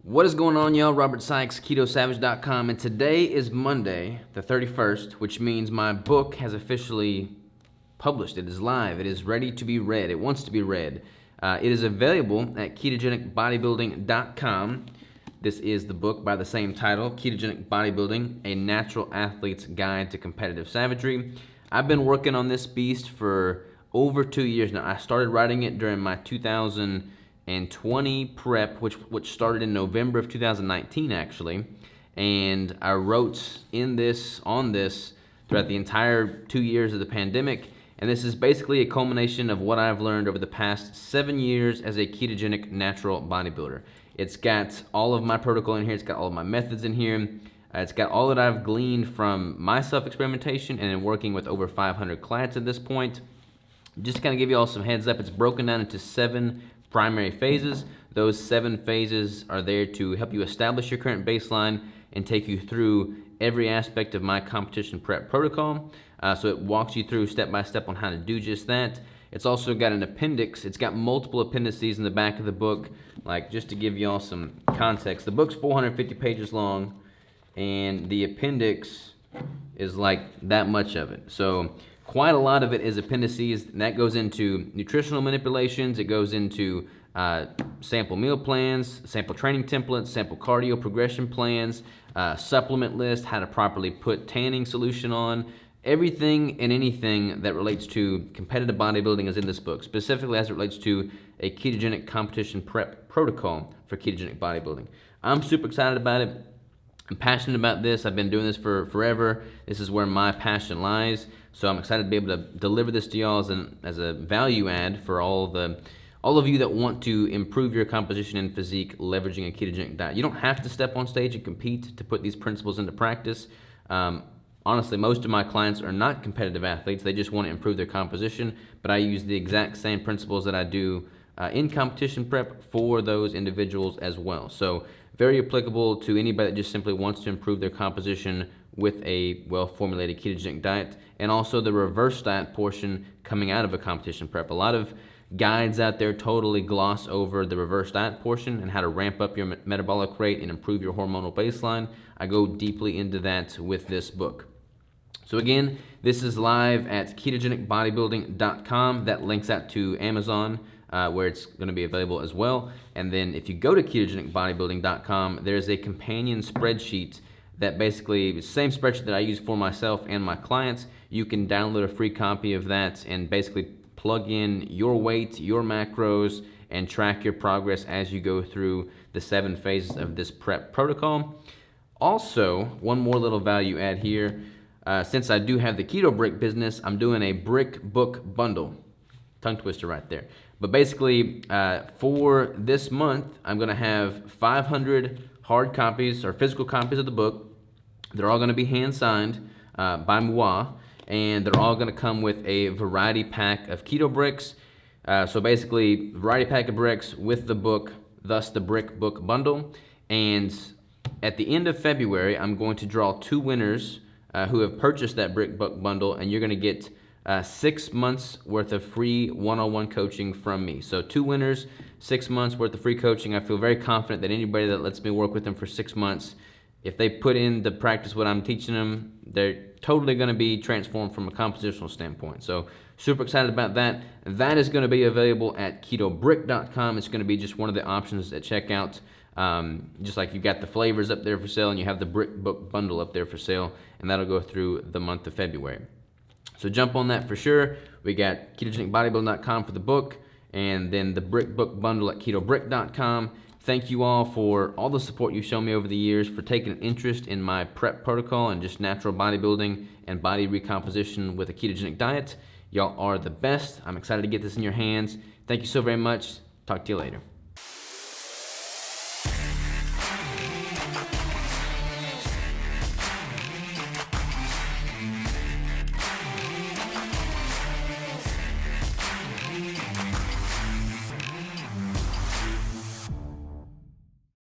What is going on, y'all? Robert Sykes, KetoSavage.com, and today is Monday, the 31st, which means my book has officially published. It is live. It is ready to be read. It wants to be read. It is available at KetogenicBodybuilding.com. This is the book by the same title, Ketogenic Bodybuilding, A Natural Athlete's Guide to Competitive Savagery. I've been working on this beast for over 2 years now. I started writing it during my 2020 prep, which started in November of 2019 actually, and I wrote on this throughout the entire 2 years of the pandemic, and this is basically a culmination of what I've learned over the past 7 years as a ketogenic natural bodybuilder. It's got all of my protocol in here, it's got all of my methods in here, it's got all that I've gleaned from my self-experimentation and in working with over 500 clients at this point. Just to kind of give you all some heads up, it's broken down into 7 primary phases. Those 7 phases are there to help you establish your current baseline and take you through every aspect of my competition prep protocol. So it walks you through step by step on how to do just that. It's also got an appendix. It's got multiple appendices in the back of the book. Like, just to give you all some context, the book's 450 pages long and the appendix is like that much of it. So quite a lot of it is appendices, and that goes into nutritional manipulations. It goes into sample meal plans, sample training templates, sample cardio progression plans, supplement list, how to properly put tanning solution on. Everything and anything that relates to competitive bodybuilding is in this book, specifically as it relates to a ketogenic competition prep protocol for ketogenic bodybuilding. I'm super excited about it. I'm passionate about this. I've been doing this for forever. This is where my passion lies. So I'm excited to be able to deliver this to y'all as a value add for all of you that want to improve your composition and physique leveraging a ketogenic diet. You don't have to step on stage and compete to put these principles into practice. Honestly, most of my clients are not competitive athletes. They just want to improve their composition, but I use the exact same principles that I do in competition prep for those individuals as well. So very applicable to anybody that just simply wants to improve their composition with a well-formulated ketogenic diet, and also the reverse diet portion coming out of a competition prep. A lot of guides out there totally gloss over the reverse diet portion and how to ramp up your metabolic rate and improve your hormonal baseline. I go deeply into that with this book. So again, this is live at KetogenicBodybuilding.com. That links out to Amazon, where it's going to be available as well. And then if you go to KetogenicBodybuilding.com, there's a companion spreadsheet that basically, the same spreadsheet that I use for myself and my clients. You can download a free copy of that and basically plug in your weight, your macros, and track your progress as you go through the 7 phases of this prep protocol. Also, one more little value add here. Since I do have the Keto Brick business, I'm doing a brick book bundle. Tongue twister right there. But basically, for this month, I'm going to have 500 hard copies or physical copies of the book. They're all going to be hand-signed by moi, and they're all going to come with a variety pack of keto bricks. So basically, variety pack of bricks with the book, thus the brick book bundle. And at the end of February, I'm going to draw 2 winners who have purchased that brick book bundle, and you're going to get 6 months worth of free one-on-one coaching from me. So 2 winners, 6 months worth of free coaching. I feel very confident that anybody that lets me work with them for 6 months, if they put into practice what I'm teaching them, they're totally going to be transformed from a compositional standpoint. So super excited about that. That is going to be available at ketobrick.com. It's going to be just one of the options at checkout. Just like you've got the flavors up there for sale and you have the brick book bundle up there for sale, and that'll go through the month of February. So jump on that for sure. We got ketogenicbodybuilding.com for the book, and then the brick book bundle at ketobrick.com. Thank you all for all the support you've shown me over the years, for taking an interest in my prep protocol and just natural bodybuilding and body recomposition with a ketogenic diet. Y'all are the best. I'm excited to get this in your hands. Thank you so very much. Talk to you later.